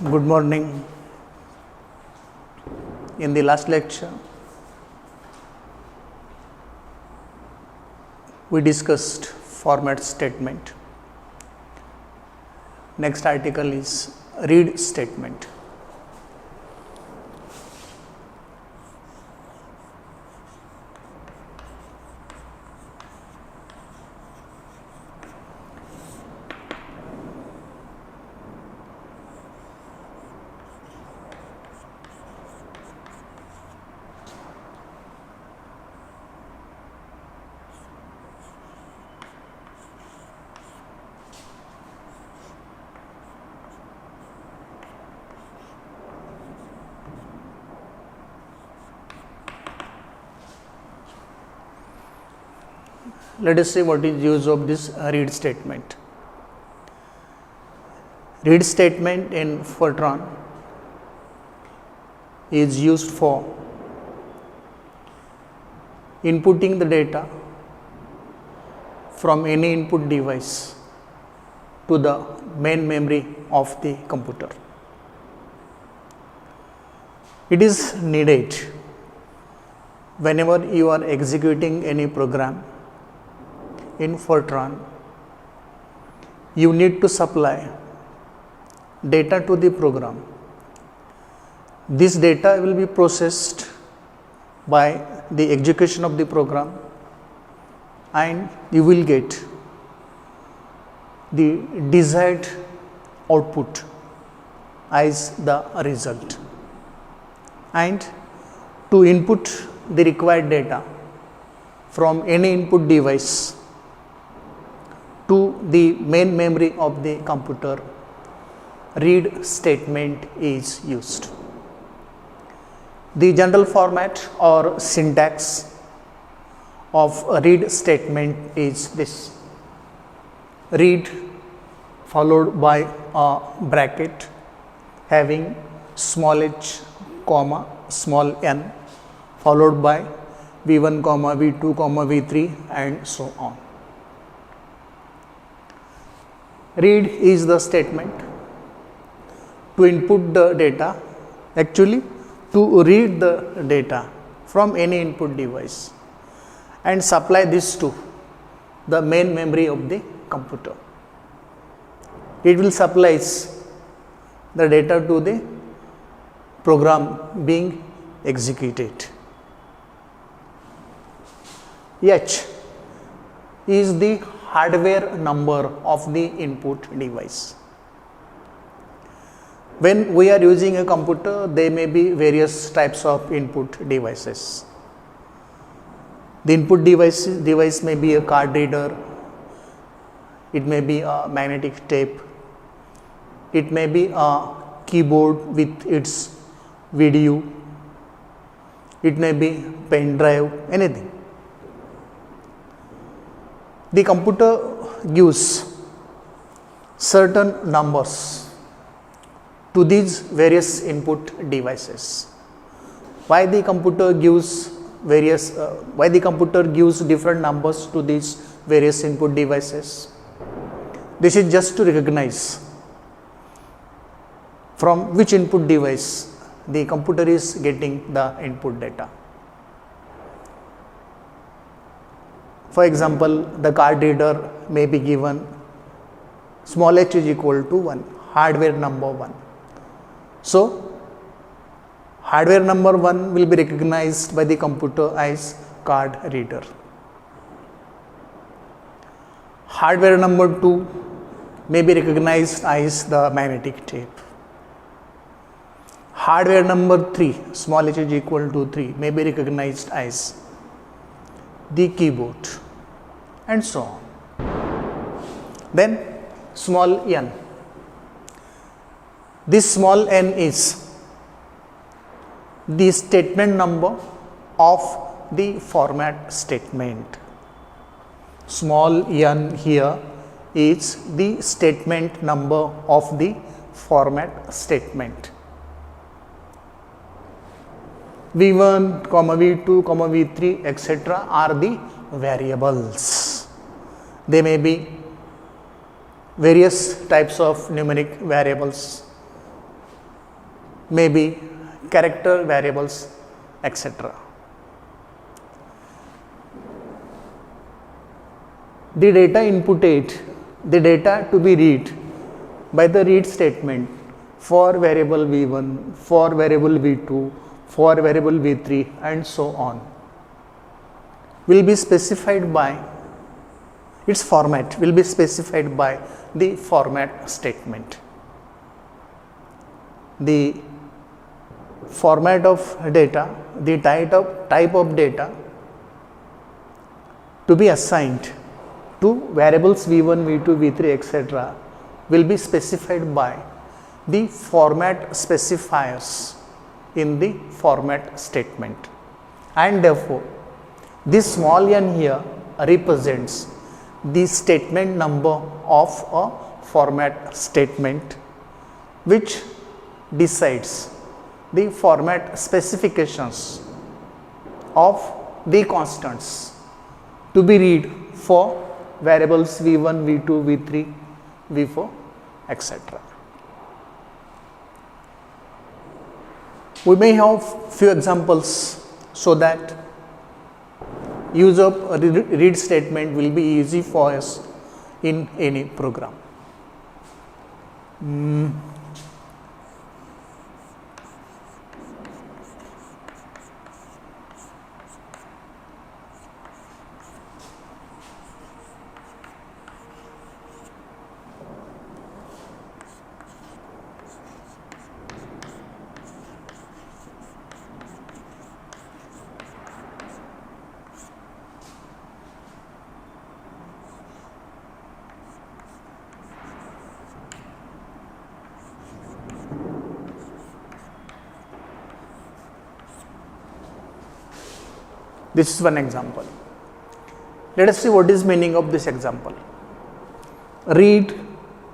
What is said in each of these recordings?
Good morning. In the last lecture, we discussed format statement. Next article is read statement. Let us see what is use of this read statement. Read statement in Fortran is used for inputting the data from any input device to the main memory of the computer. It is needed whenever you are executing any program in Fortran. You need to supply data to the program. This data will be processed by the execution of the program and you will get the desired output as the result. And to input the required data from any input device to the main memory of the computer, read statement is used. The general format or syntax of a read statement is this: read followed by a bracket having small h comma small n followed by v1 comma v2 comma v3 and so on. Read is the statement to input the data, actually to read the data from any input device and supply this to the main memory of the computer. It will supply the data to the program being executed. H is the hardware number of the input device. When we are using a computer, there may be various types of input devices. The input device may be a card reader, it may be a magnetic tape, it may be a keyboard with its video, it may be pen drive, anything. The computer gives certain numbers to these various input devices. Why the computer gives different numbers to these various input devices? This is just to recognize from which input device the computer is getting the input data. For example, the card reader may be given small h is equal to 1, hardware number 1. So, hardware number 1 will be recognized by the computer as card reader. Hardware number 2 may be recognized as the magnetic tape. Hardware number 3, small h is equal to 3, may be recognized as the keyboard, and so on. Then small n. This small n is the statement number of the format statement. Small n here is the statement number of the format statement. v1, v2, v3, etc. are the variables. They may be various types of numeric variables maybe character variables, etc. The data inputted, the data to be read by the read statement for variable v1, for variable v2, for variable v3 and so on will be specified by, its format will be specified by the format statement. The format of data, the type of data to be assigned to variables v1, v2, v3 etc. will be specified by the format specifiers in the format statement, and therefore this small n here represents the statement number of a format statement which decides the format specifications of the constants to be read for variables v1, v2, v3, v4 etc. We may have few examples so that use of a read statement will be easy for us in any program. This is one example. Let us see what is meaning of this example. Read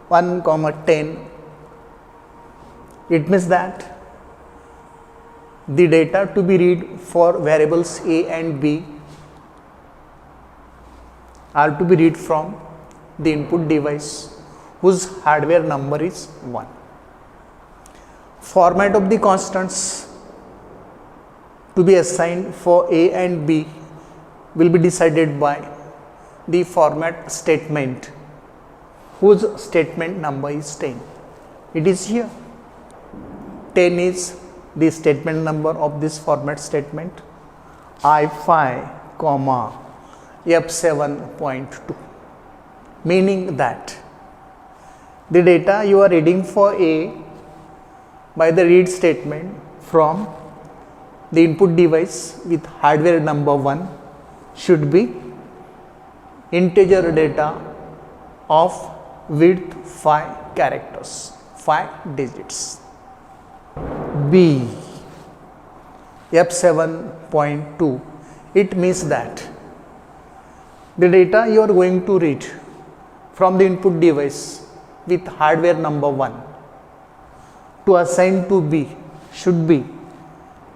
1, 10. It means that the data to be read for variables a and b are to be read from the input device whose hardware number is 1. Format of the constants to be assigned for a and b will be decided by the format statement whose statement number is 10. It is here. 10 is the statement number of this format statement, I5, F7.2, meaning that the data you are reading for a by the read statement from the input device with hardware number 1 should be integer data of width 5 characters, 5 digits. B, F7.2, it means that the data you are going to read from the input device with hardware number 1 to assign to B should be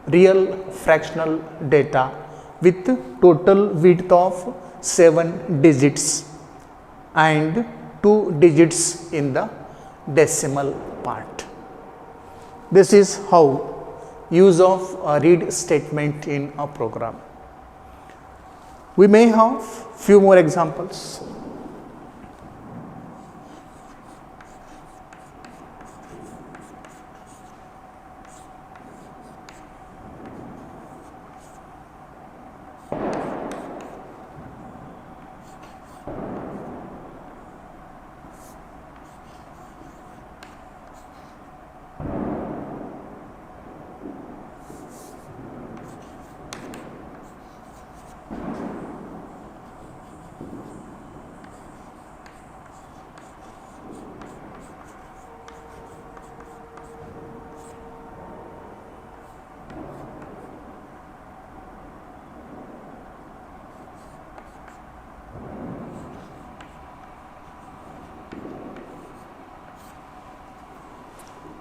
real fractional data with total width of 7 digits and 2 digits in the decimal part. This is how use of a read statement in a program. We may have few more examples.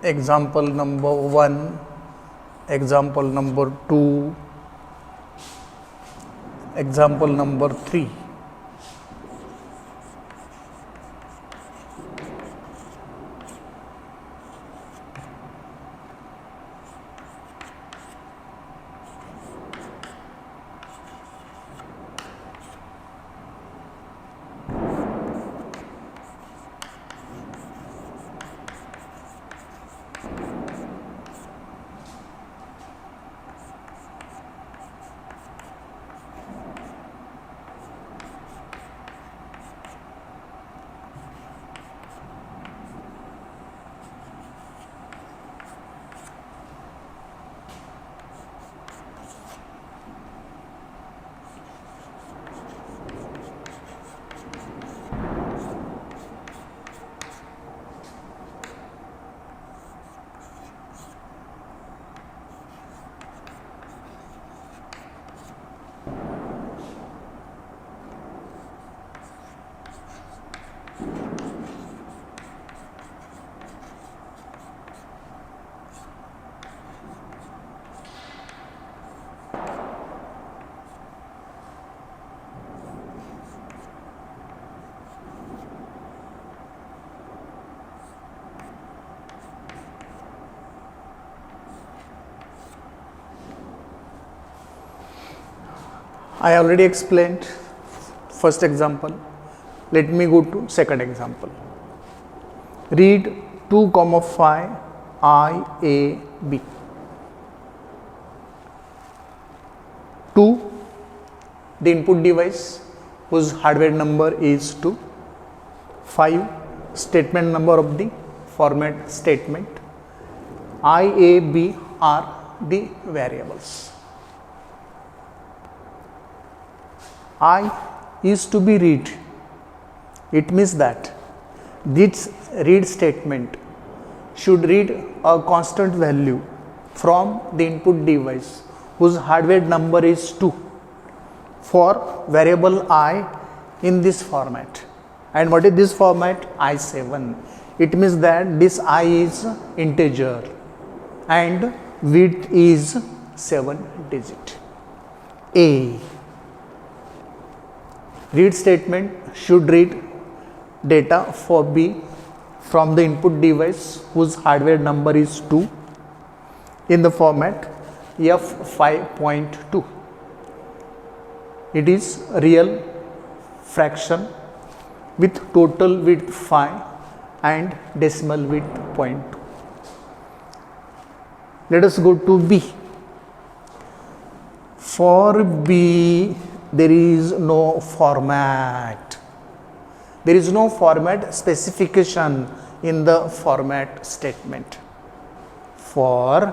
Example number 1, example number 2, example number 3. I already explained first example. Let me go to second example. Read 2, 5 I, A, B. 2, the input device whose hardware number is 2. 5, statement number of the format statement. I, A, B are the variables. I is to be read. It means that this read statement should read a constant value from the input device whose hardware number is 2 for variable I in this format. And what is this format? I7. It means that this I is integer and width is 7 digit. A. Read statement should read data for B from the input device whose hardware number is 2 in the format F5.2. It is real fraction with total width 5 and decimal width 0.2. Let us go to B. For B, there is no format. There is no format specification in the format statement. For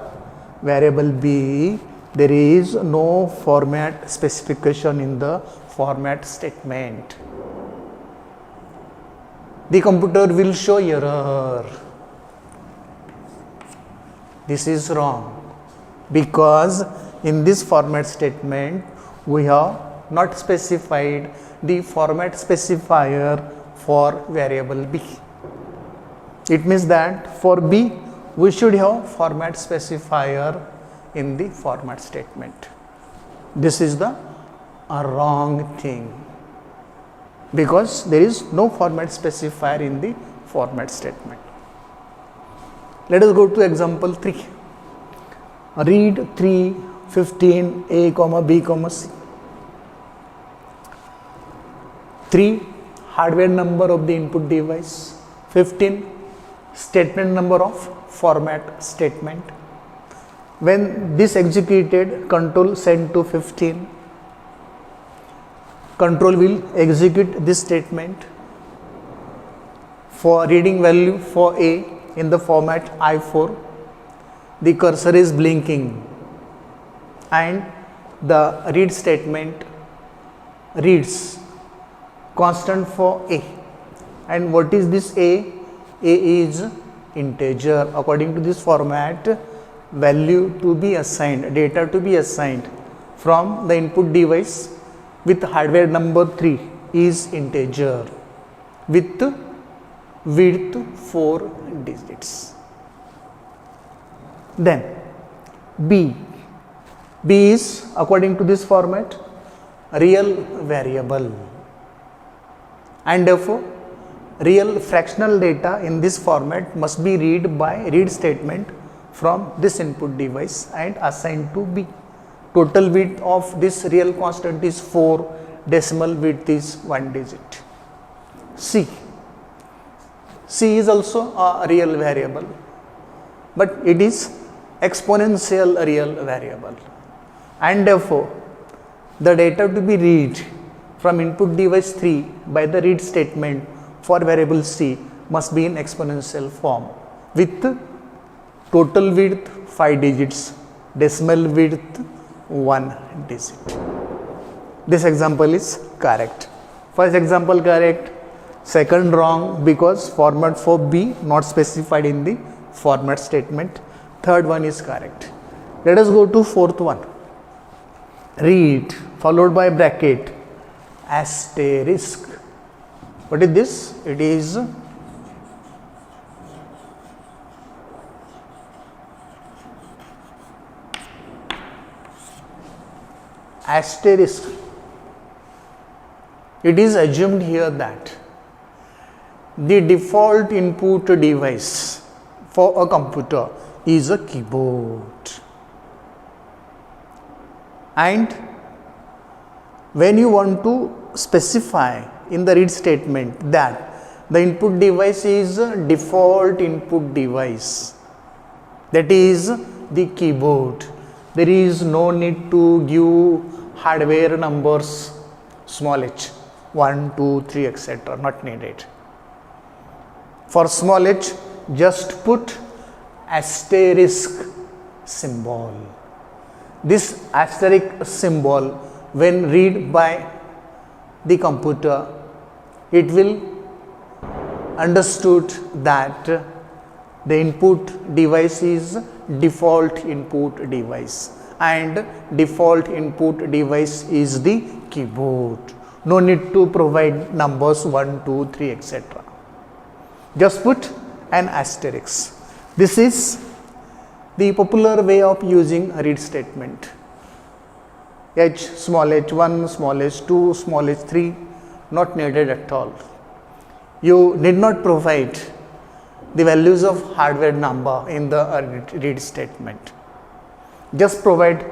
variable B, there is no format specification in the format statement. The computer will show error. This is wrong because in this format statement we have not specified the format specifier for variable B. It means that for B we should have format specifier in the format statement. This is the wrong thing because there is no format specifier in the format statement. Let us go to example 3. Read 3, 15 A, B, C. 3, hardware number of the input device. 15, statement number of format statement. When this executed, control send to 15. Control will execute this statement for reading value for A in the format I4. The cursor is blinking and the read statement reads constant for A. And what is this A? A is integer. According to this format, value to be assigned, data to be assigned from the input device with hardware number 3 is integer with width 4 digits. Then B. B is, according to this format, real variable, and therefore real fractional data in this format must be read by read statement from this input device and assigned to B. Total width of this real constant is 4, decimal width is 1 digit. C. C is also a real variable but it is exponential real variable, and therefore the data to be read from input device 3 by the read statement for variable C must be in exponential form with total width 5 digits, decimal width 1 digit. This example is correct. First example correct, second wrong because format for B not specified in the format statement. Third one is correct. Let us go to fourth one. Read followed by bracket asterisk. What is this? It is asterisk. It is assumed here that the default input device for a computer is a keyboard, and when you want to specify in the read statement that the input device is a default input device, that is the keyboard, there is no need to give hardware numbers small h 1 2 3 etc. not needed. For small h just put asterisk symbol. This asterisk symbol when read by the computer, it will understood that the input device is default input device and default input device is the keyboard. No need to provide numbers 1 2 3 etc. Just put an asterisk. This is the popular way of using a read statement. H small h1, small h2, small h3 not needed at all. You need not provide the values of hardware number in the read statement. Just provide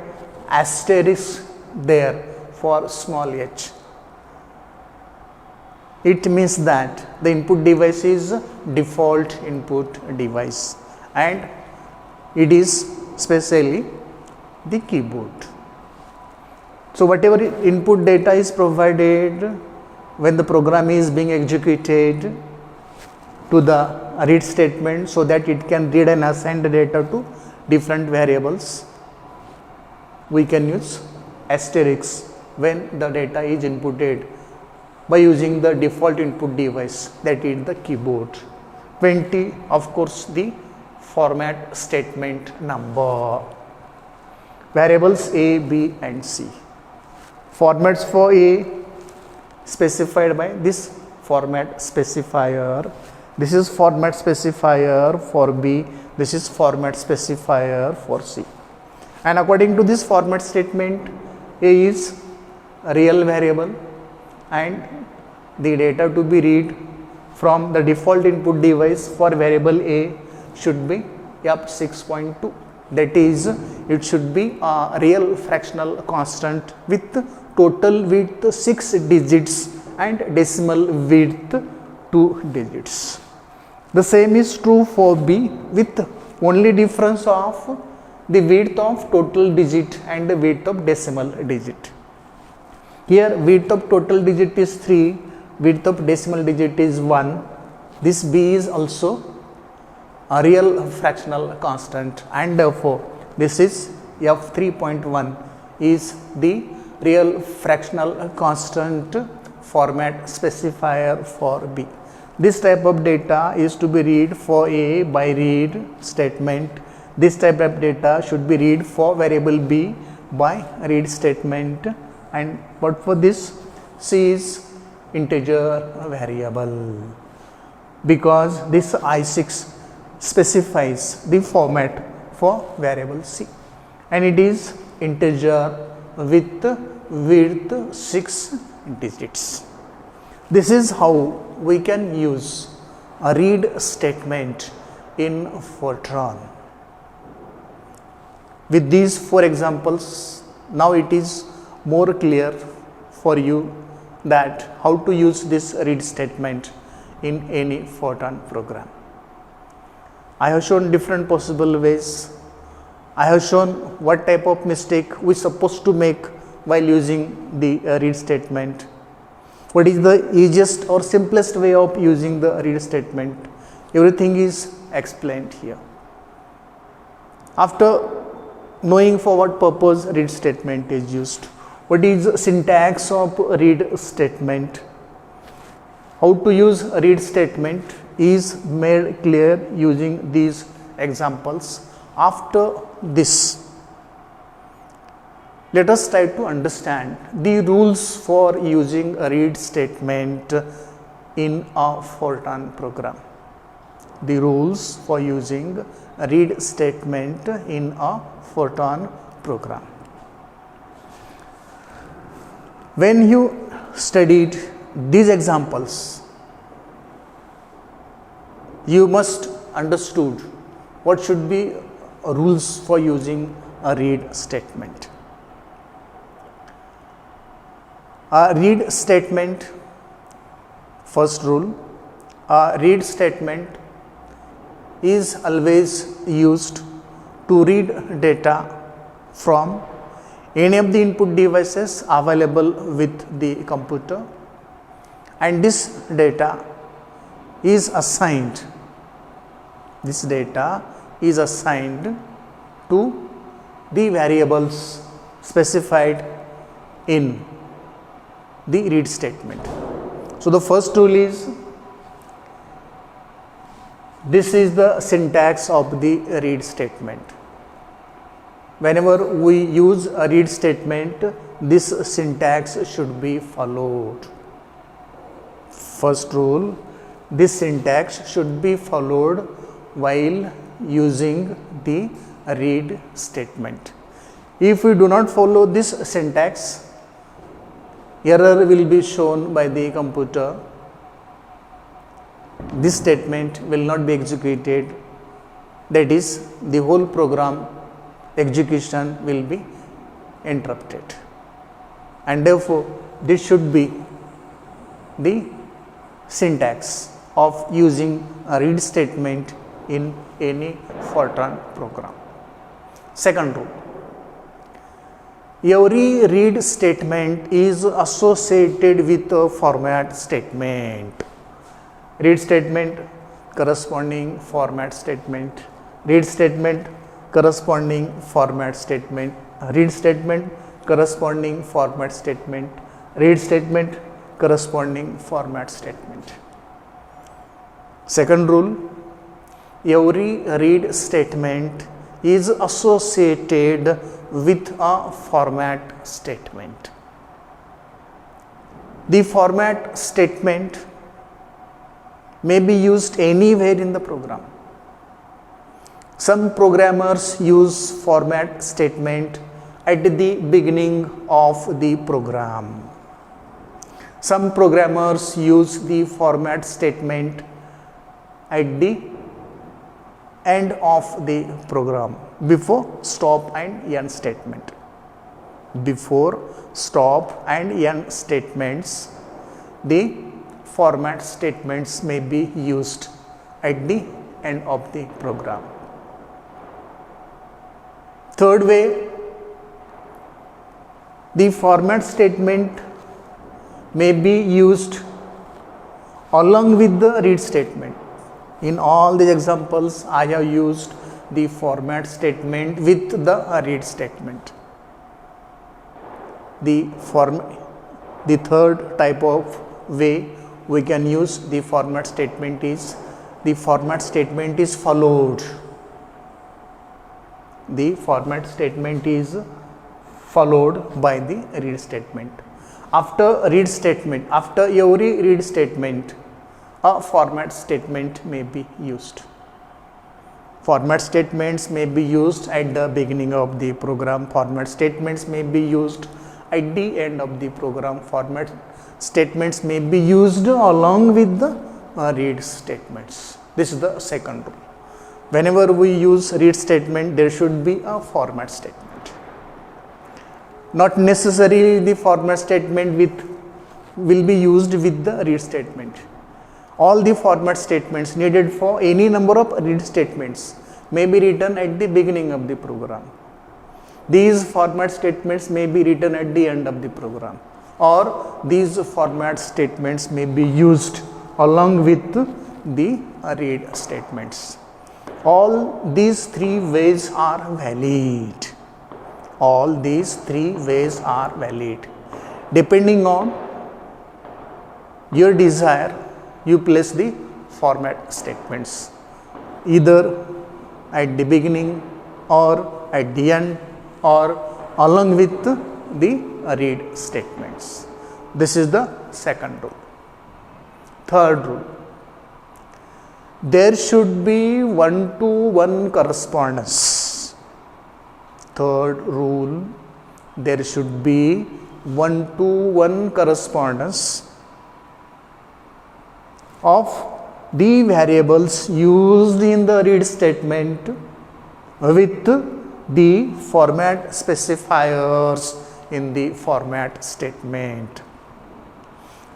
asterisk there for small h. It means that the input device is default input device and it is specially the keyboard. So whatever input data is provided when the program is being executed to the read statement so that it can read and assign the data to different variables, we can use asterisk when the data is inputted by using the default input device, that is the keyboard. 20 of course the format statement number. Variables A, B and C. Formats for A specified by this format specifier. This is format specifier for B. This is format specifier for C. And according to this format statement, A is a real variable and the data to be read from the default input device for variable A should be F6.2. That is, it should be a real fractional constant with total width 6 digits and decimal width 2 digits. The same is true for B with only difference of the width of total digit and the width of decimal digit. Here width of total digit is 3, width of decimal digit is 1. This B is also a real fractional constant and therefore this is F3.1 is the real fractional constant format specifier for B. This type of data is to be read for A by read statement. This type of data should be read for variable B by read statement, and but for this C is integer variable because this I6 specifies the format for variable C and it is integer with width 6 digits. This is how we can use a read statement in Fortran. With these 4 examples, now it is more clear for you that how to use this read statement in any Fortran program. I have shown different possible ways. I have shown what type of mistake we supposed to make while using the read statement. What is the easiest or simplest way of using the read statement? Everything is explained here. After knowing for what purpose read statement is used, what is the syntax of read statement? How to use read statement is made clear using these examples. After this, let us try to understand the rules for using a read statement in a Fortran program. The rules for using a read statement in a Fortran program. When you studied these examples, you must understood what should be rules for using a read statement. A read statement, first rule, a read statement is always used to read data from any of the input devices available with the computer, and this data is assigned. This data is assigned to the variables specified in the read statement. So the first rule is, this is the syntax of the read statement. Whenever we use a read statement, this syntax should be followed. First rule, this syntax should be followed while using the read statement. If we do not follow this syntax, error will be shown by the computer. This statement will not be executed, that is, the whole program execution will be interrupted, and therefore this should be the syntax of using a read statement in any Fortran program. Second rule, every read statement is associated with a format statement. Read statement corresponding format statement, read statement corresponding format statement, read statement corresponding format statement, read statement corresponding format statement. Second rule, every read statement is associated with a format statement. The format statement may be used anywhere in the program. Some programmers use format statement at the beginning of the program. Some programmers use the format statement at the end of the program, before stop and end statement. Before stop and end statements, the format statements may be used at the end of the program. Third way, the format statement may be used along with the read statement. In all the examples, I have used the format statement with the read statement. The third type of way we can use the format statement is, the format statement is followed. The format statement is followed by the read statement. After every read statement, a format statement may be used. Format statements may be used at the beginning of the program. Format statements may be used at the end of the program. Format statements may be used along with the read statements. This is the second rule. Whenever we use read statement, there should be a format statement. Not necessarily the format statement will be used with the read statement. All the format statements needed for any number of read statements may be written at the beginning of the program. These format statements may be written at the end of the program, or these format statements may be used along with the read statements. All these three ways are valid. All these three ways are valid. Depending on your desire, you place the format statements either at the beginning or at the end or along with the read statements. This is the second rule. Third rule, there should be one-to-one correspondence. Third rule, there should be one-to-one correspondence of the variables used in the read statement with the format specifiers in the format statement.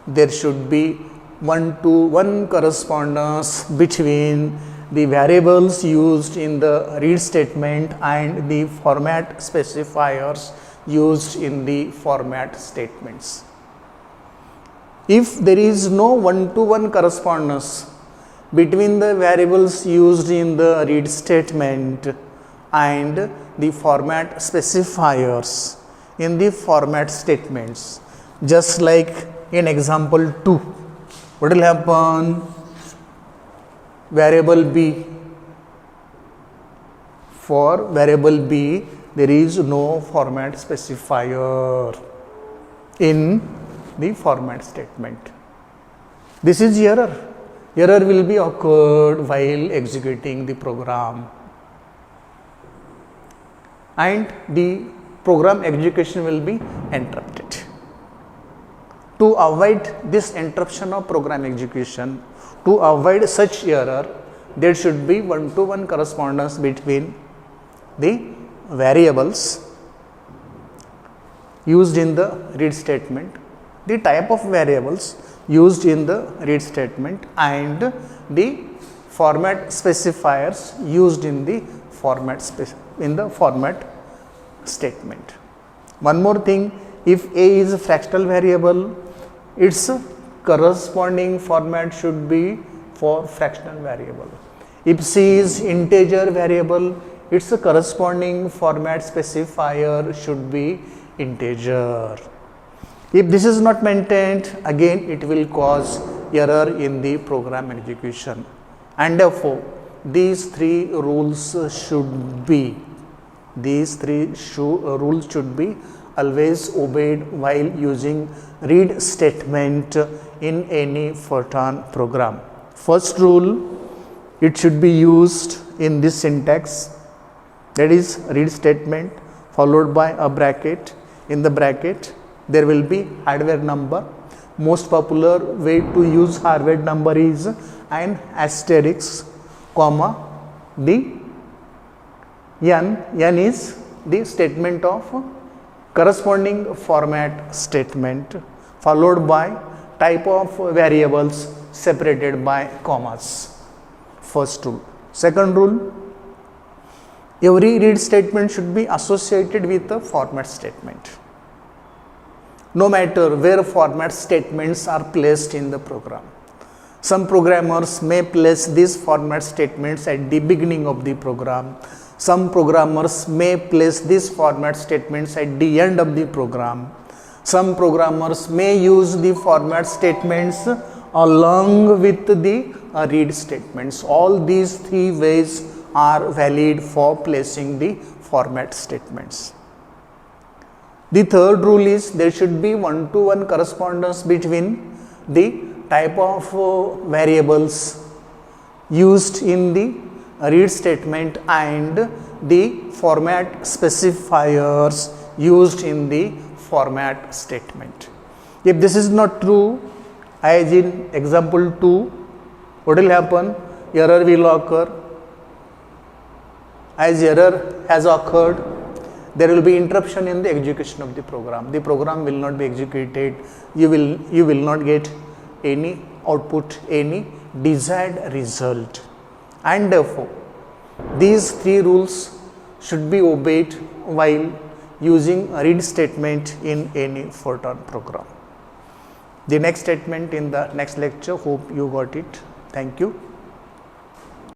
There should be one-to-one correspondence between the variables used in the read statement and the format specifiers used in the format statements. If there is no one-to-one correspondence between the variables used in the read statement and the format specifiers in the format statements, just like in example 2, what will happen? Variable b, for variable b there is no format specifier in the format statement. This is error. Error will be occurred while executing the program, and the program execution will be interrupted. To avoid this interruption of program execution, to avoid such error, there should be one-to-one correspondence between the variables used in the read statement, the type of variables used in the read statement, and the format specifiers used in the format statement. One more thing, if a is a fractional variable, its corresponding format should be for fractional variable. If c is integer variable, its corresponding format specifier should be integer. If this is not maintained, again it will cause error in the program execution, and therefore these three rules should be always obeyed while using read statement in any Fortran program. First rule, it should be used in this syntax, that is read statement followed by a bracket. In the bracket there will be hardware number. Most popular way to use hardware number is an asterisk, comma, the n is the statement of corresponding format statement followed by type of variables separated by commas. First rule. Second rule, every read statement should be associated with a format statement, no matter where format statements are placed in the program. Some programmers may place these format statements at the beginning of the program. Some programmers may place these format statements at the end of the program. Some programmers may use the format statements along with the read statements. All these three ways are valid for placing the format statements. The third rule is there should be one-to-one correspondence between the type of variables used in the read statement and the format specifiers used in the format statement. If this is not true, as in example 2, what will happen? Error will occur. As error has occurred, there will be interruption in the execution of the program. The program will not be executed. You will not get any output any desired result, and therefore these three rules should be obeyed while using a read statement in any Fortran program. The next statement in the next lecture. Hope you got it. Thank you.